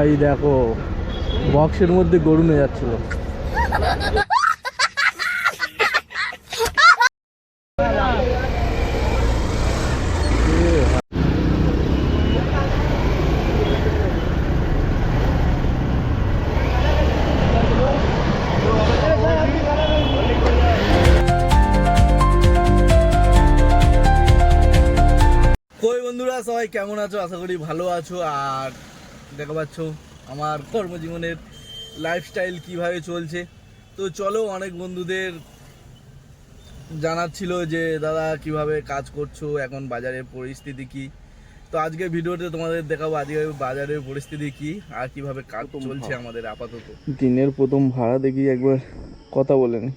এই দেখো বক্সের মধ্যে গরু নিয়ে যাচ্ছিল। কই বন্ধুরা, সবাই কেমন আছো? আশা করি ভালো আছো। আর দেখা পাচ্ছ আমার কর্মজীবনের লাইফস্টাইল কিভাবে চলছে। তো চলো, অনেক বন্ধুদের জানাচ্ছিল যে দাদা কিভাবে কাজ করছো, এখন বাজারের পরিস্থিতি কি। তো আজকে ভিডিওতে তোমাদের দেখাবো আজকে বাজারের পরিস্থিতি কি আর কিভাবে কাজ চলছে আমাদের আপাতত। দিনের প্রথম ভাড়া দেখি একবার কথা বলেনি।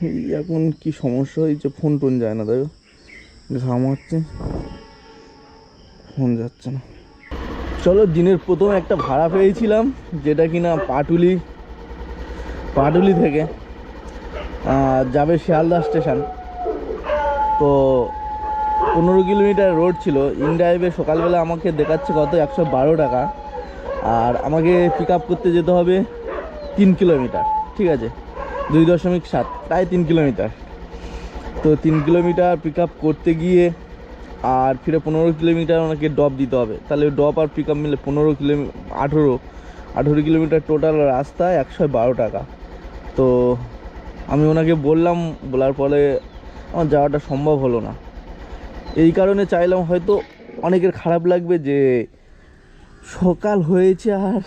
এই এখন কি সমস্যা হয়েছে, ফোন টোন যায় না, দেখো ঘাম হচ্ছে, ফোন যাচ্ছে না। চলো, দিনের প্রথম একটা ভাড়া পেয়েছিলাম, যেটা কিনা পাটুলি থেকে যাবে শিয়ালদা স্টেশন। তো 15 কিলোমিটার রোড ছিল। ইনড্রাইভে সকালবেলা আমাকে দেখাচ্ছে কত 112 টাকা, আর আমাকে পিক আপ করতে যেতে হবে 3 কিলোমিটার, ঠিক আছে, 2.7, প্রায় 3 কিলোমিটার। তো 3 কিলোমিটার পিক আপ করতে গিয়ে আর ফিরে 15 কিলোমিটার ওনাকে ড্রপ দিতে হবে। তাহলে ড্রপ আর পিক আপ মিলে 18 কিলোমিটার টোটাল রাস্তায় 112 টাকা। তো আমি ওনাকে বলার পরে আমার যাওয়াটা সম্ভব হলো না। এই কারণে চাইলাম, হয়তো অনেকের খারাপ লাগবে যে সকাল হয়েছে আর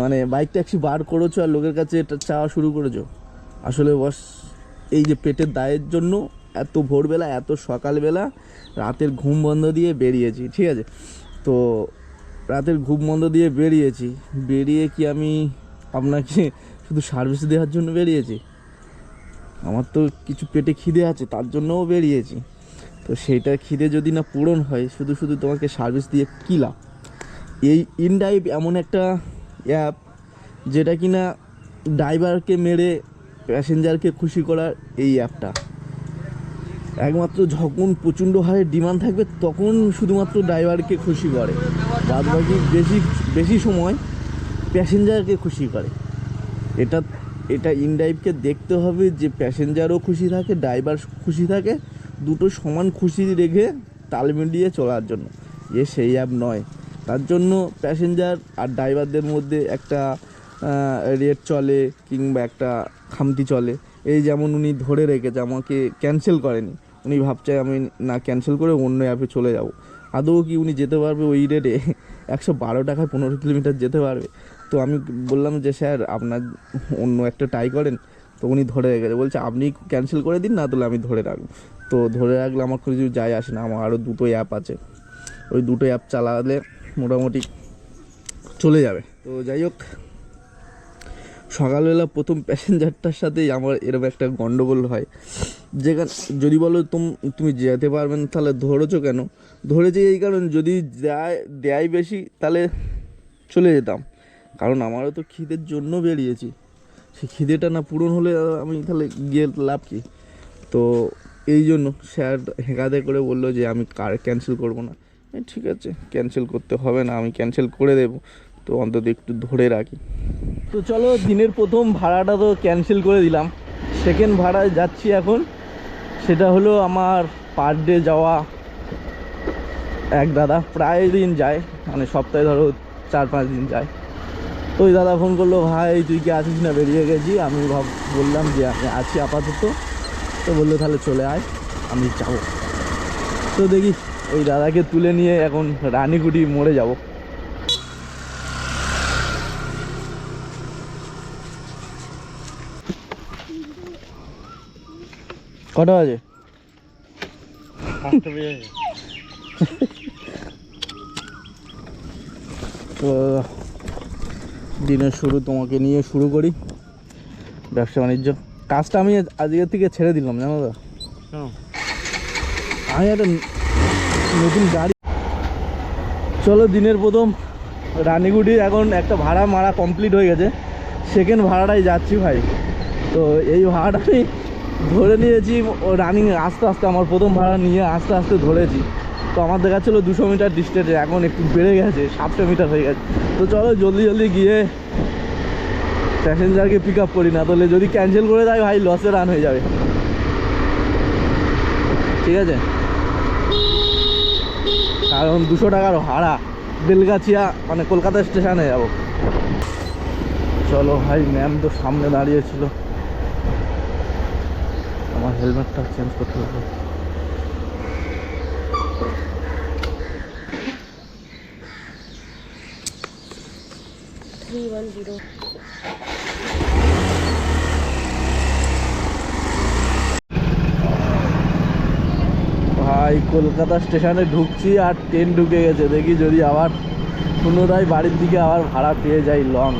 মানে বাইক ট্যাক্সি বার করেছো আর লোকের কাছে এটা চাওয়া শুরু করেছো। আসলে বস, এই যে পেটের দায়ের জন্য এত ভোরবেলা, এত সকালবেলা রাতের ঘুম বন্ধ দিয়ে বেরিয়েছি, ঠিক আছে। তো রাতের ঘুম বন্ধ দিয়ে বেরিয়ে কি আমি আপনাকে শুধু সার্ভিস দেওয়ার জন্য বেরিয়েছি? আমার তো কিছু পেটে খিদে আছে, তার জন্যও বেরিয়েছি। তো সেইটা খিদে যদি না পূরণ হয়, শুধু শুধু তোমাকে সার্ভিস দিয়ে কী লাভ? এই ইনড্রাইভ এমন একটা অ্যাপ যেটা কিনা ড্রাইভারকে মেরে প্যাসেঞ্জারকে খুশি করার এই অ্যাপটা। একমাত্র যখন প্রচণ্ড হারে ডিমান্ড থাকবে তখন শুধুমাত্র ড্রাইভারকে খুশি করে, বাদবাকি বেশি সময় প্যাসেঞ্জারকে খুশি করে। এটা ইনড্রাইভকে দেখতে হবে যে প্যাসেঞ্জারও খুশি থাকে, ড্রাইভার খুশি থাকে, দুটো সমান খুশি রেখে তাল মিলিয়ে চলার জন্য। সেই অ্যাপ নয়। তার জন্য প্যাসেঞ্জার আর ড্রাইভারদের মধ্যে একটা রেট চলে, কিংবা একটা খামতি চলে। এই যেমন উনি ধরে রেখেছে, আমাকে ক্যান্সেল করেনি। উনি ভাবছে আমি না ক্যান্সেল করে অন্য অ্যাপে চলে যাব। আদৌ কি উনি যেতে পারবে ওই রেটে? 112 টাকায় 15 কিলোমিটার যেতে পারবে? তো আমি বললাম যে স্যার আপনার অন্য একটা ট্রাই করেন। তো উনি ধরে রেখেছে, বলছে আপনি ক্যান্সেল করে দিন, না তাহলে আমি ধরে রাখবো। তো ধরে রাখলে আমার কিছু যায় আসে না, আমার আরও দুটো অ্যাপ আছে, ওই দুটো অ্যাপ চালালে মোটামুটি চলে যাবে। তো যাই হোক, সকালবেলা প্রথম প্যাসেঞ্জারটার সাথেই আমার এরকম একটা গন্ডগোল হয়। যেখানে যদি বলো তুমি যেতে পারবে না, তাহলে ধরেছো কেন? ধরেছি এই কারণ, যদি দেয় বেশি তাহলে চলে যেতাম, কারণ আমারও তো খিদের জন্য বেরিয়েছি। সেই খিদেটা না পূরণ হলে আমি তাহলে গিয়ে লাভ কি? তো এই জন্য স্যার হেঁকাতে করে বললো যে আমি কার ক্যান্সেল করবো না। ঠিক আছে, ক্যান্সেল করতে হবে না, আমি ক্যান্সেল করে দেবো, তো অন্তত একটু ধরে রাখি। তো চলো, দিনের প্রথম ভাড়াটা তো ক্যান্সেল করে দিলাম। সেকেন্ড ভাড়ায় যাচ্ছি এখন। সেটা হলো আমার পার ডে যাওয়া এক দাদা, প্রায় দিন যায়, মানে সপ্তাহে ধরো 4-5 দিন যায়। তো ওই দাদা ফোন করলো, ভাই তুই কি আছিস না? বেরিয়ে গেছি। আমি বললাম যে আমি আছি আপাতত। তো বললো তাহলে চলে আয়, আমি যাবো। তো দেখি ওই দাদাকে তুলে নিয়ে এখন রানীকুটি মোড়ে যাব। কটা বাজে? তো দিনের শুরু তোমাকে নিয়ে শুরু করি, ব্যবসা বাণিজ্য। কাজটা আমি আজকের থেকে ছেড়ে দিলাম, জানো তো। আমি একটা নতুন গাড়ি। চলো, দিনের প্রথম রানীগুটি, এখন একটা ভাড়া মারা কমপ্লিট হয়ে গেছে। সেকেন্ড ভাড়াটাই যাচ্ছি ভাই। তো এই ভাড়াটা আমি ধরে নিয়েছি, ও রানিং আস্তে আস্তে, আমার প্রথম ভাড়া নিয়ে আস্তে আস্তে ধরেছি। তো আমার দেখাচ্ছিল 200 মিটার ডিস্টেন্সে, এখন একটু বেড়ে গেছে, 700 মিটার হয়ে গেছে। তো চলো জলদি জলদি গিয়ে প্যাসেঞ্জারকে পিক আপ করি, না তাহলে যদি ক্যান্সেল করে দেয় ভাই লসে রান হয়ে যাবে। ঠিক আছে, কারণ 200 টাকার ভাড়া, বেলগাছিয়া মানে কলকাতা স্টেশনে যাব। চলো ভাই, ম্যাম তো সামনে দাঁড়িয়েছিল, আমার হেলমেটটা চেঞ্জ করতে হবে। ভাই কলকাতা স্টেশনে ঢুকছি আর ট্রেন ঢুকে গেছে, দেখি যদি আবার পুনরায় বাড়ির দিকে আবার ভাড়া পেয়ে যাই লং,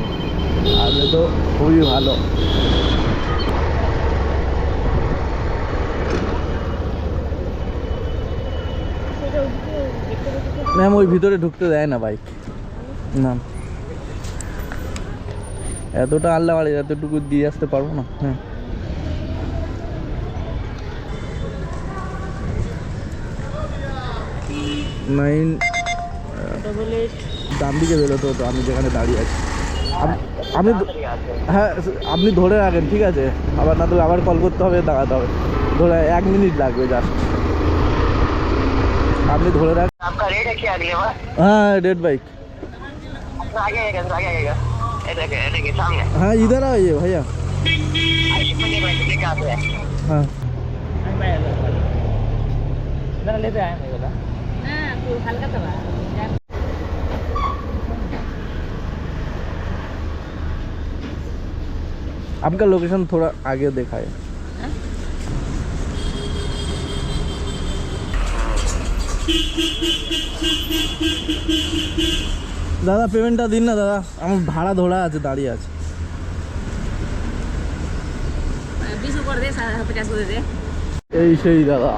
তাহলে তো খুবই ভালো। ম্যাম ওই ভিতরে ঢুকতে দেয় না বাইক, না এতটা আল্লাহ বাড়ি এতটুকু দিয়ে আসতে পারবো না। হ্যাঁ নাইন ডান দিকে বেরোতে হতো, আমি যেখানে দাঁড়িয়ে আছি। আপনি হ্যাঁ আপনি ধরে রাখেন, ঠিক আছে, আবার না তো আবার কল করতে হবে, দাঁড়াতে হবে, ধরে 1 মিনিট লাগবে জাস্ট, আপনি ধরে রাখেন। হ্যাঁ रेड बाइक हाँ इधर आइए भैया। हाँ लेते आए हल्का तो आपका लोकेशन थोड़ा आगे देखा है। দাদা পেমেন্টটা দিন না দাদা, আমার ভাড়া ধরা আছে, দাঁড়িয়ে আছে। 20 করে দে, 50 করে দে। এই সেই দাদা,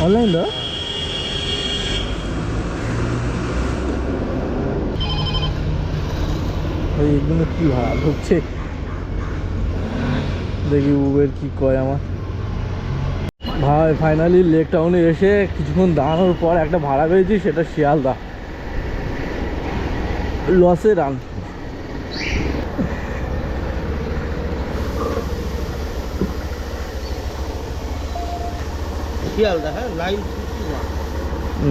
অনলাইন দা এগুলো কি ভাড়া ঢুকছে, দেখি উবের কি কয় আমার। ভাই ফাইনালি লেক টাউনে এসে কিছুক্ষণ দাঁড়ানোর পর একটা ভাড়া পেয়েছি, সেটা শিয়ালদা, লসে রান। শিয়ালদা হ্যাঁ লাইন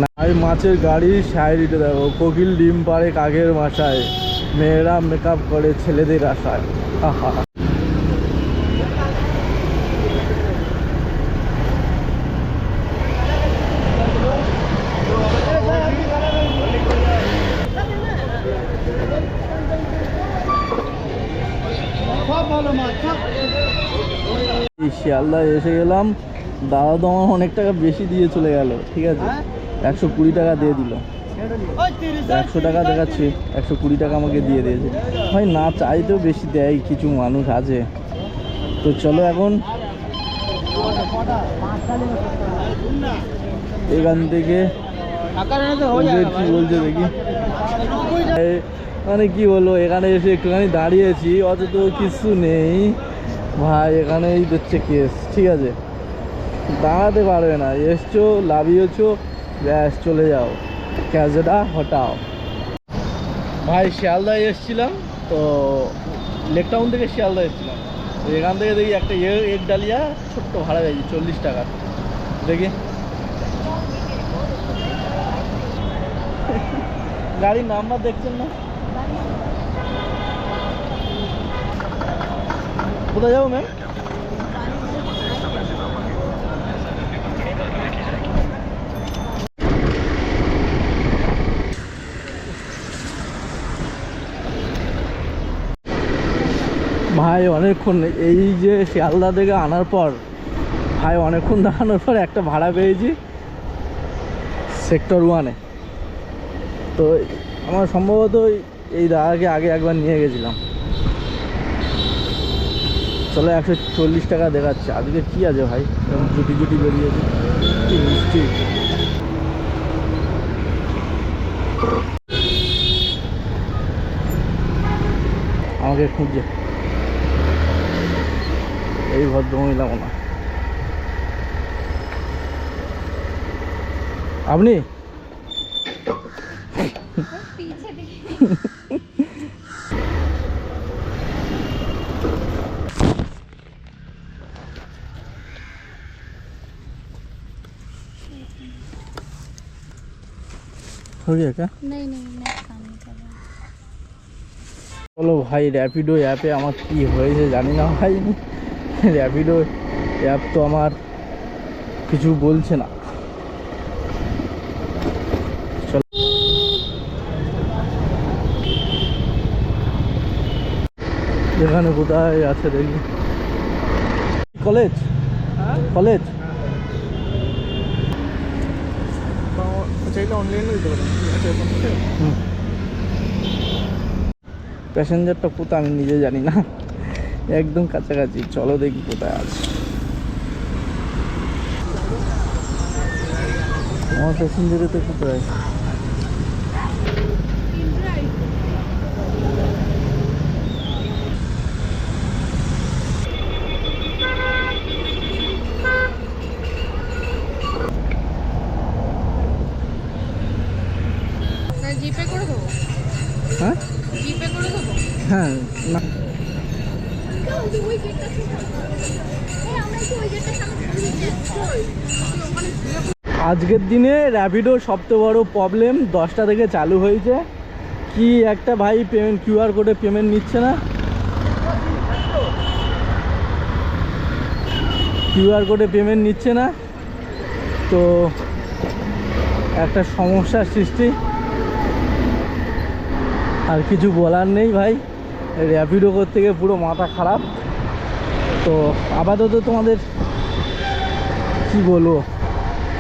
নাই, মাছের গাড়ি শায়রিতে দেখো, কোকিল ডিম পাড়ে কাকের বাসায়, মেয়েরা মেকআপ করে ছেলেদের আশায়। আহা শিয়ালদা এসে গেলাম, দাদা তো আমার অনেক টাকা বেশি দিয়ে চলে গেল, ঠিক আছে 120 টাকা দিয়ে দিল, 100 টাকা দেখাচ্ছি, 120 টাকা আমাকে দিয়ে দিয়েছে। ভাই না চাইতেও বেশি দেয়, কিছু মানুষ আছে। তো চলো এখন এখান থেকে কি বলছে দেখি, মানে কি বলবো, এখানে এসে একটুখানি দাঁড়িয়েছি, অত তো কিছু নেই ভাই, এখানেই হচ্ছে কেস, ঠিক আছে, দাঁড়াতে পারবে না, এসছো লাভিয়েছো ব্যাস চলে যাও, ক্যাজটা হটাও। ভাই শিয়ালদায় এসছিলাম, তো লেক টাউন থেকে শিয়ালদা এসছিলাম, তো এখান থেকে দেখি একটা এক ডালিয়া ছোট্ট ভাড়া গেছি 40 টাকা, দেখি গাড়ির নাম্বার দেখছেন না, কোথায় যাবো ম্যাম? ভাই অনেকক্ষণ এই যে শিয়ালদা থেকে আনার পর ভাই অনেকক্ষণ দাঁড়ানোর পর একটা ভাড়া পেয়েছি সেক্টর 1-এ। তো আমার সম্ভবত এই দাদাকে আগে একবার নিয়ে গেছিলাম। চলো 140 টাকা দেখাচ্ছে, আজকে কি আছে ভাই, জুটি জুটি বেরিয়েছে, কি মিষ্টি। আমাকে খুঁজছে এই ভদ্রমহিলা মনে হয়। আপনি हो गया क्या? नहीं मैं काम नहीं कर रहा। চলো ভাই, র্যাপিডো অ্যাপে আমার কি হয়েছে জানি না ভাই। র্যাপিডো অ্যাপ তো আমার কিছু বলছে না। চলো এখানে কোথায় আছে দেখি। কলেজ কলেজ চাইলে অনলাইনে দিতে পারেন। প্যাসেঞ্জারটা কোথায় আমি নিজে জানি না, একদম কাছাকাছি। চলো দেখি কোথায় আছে আমার প্যাসেঞ্জারে, তো কোথায় জিপে করে দেবো, হ্যাঁ জিপে করে দেবো। হ্যাঁ না আজকের দিনে র্যাপিডো সবচেয়ে বড় প্রবলেম 10টা থেকে চালু হয়েছে। কি একটা ভাই পেমেন্ট কিউআর কোডে পেমেন্ট নিচ্ছে না, কিউআর কোডে পেমেন্ট নিচ্ছে না, তো একটা সমস্যার সৃষ্টি। আর কিছু বলার নেই ভাই, র্যাপিডো করতে গিয়ে পুরো মাথা খারাপ। তো আপাতত তোমাদের কি বলবো,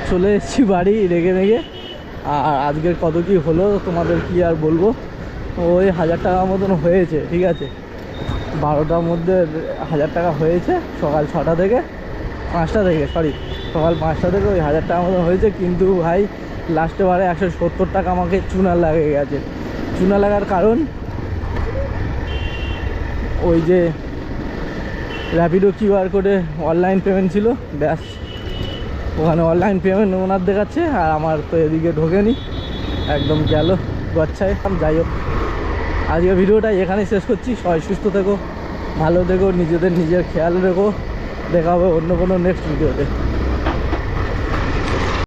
চলে এসেছি বাড়ি রেগে রেগে। আর আজকের কত কি হলো তোমাদের কি আর বলবো। ওই 1000 টাকার মতন হয়েছে, ঠিক আছে, 12টার মধ্যে 1000 টাকা হয়েছে। সকাল 6টা থেকে 5টা থেকে, সরি সকাল 5টা থেকে ওই 1000 টাকার মতন হয়েছে। কিন্তু ভাই লাস্টে বারে 170 টাকা আমাকে চুনা লাগে গেছে। চুনা লাগার কারণ ওই যে র্যাপিডো কিউআর কোডে অনলাইন পেমেন্ট ছিল, ব্যাস ওখানে অনলাইন পেমেন্ট ওনার দেখাচ্ছে, আর আমার তো এদিকে ঢোকেনি, একদম গেল গচ্ছায়। যাই হোক, আজকে ভিডিওটা এখানেই শেষ করছি। সবাই সুস্থ থেকো, ভালো থেকো, নিজের খেয়াল রেখো। দেখা হবে অন্য কোনো নেক্সট ভিডিওতে।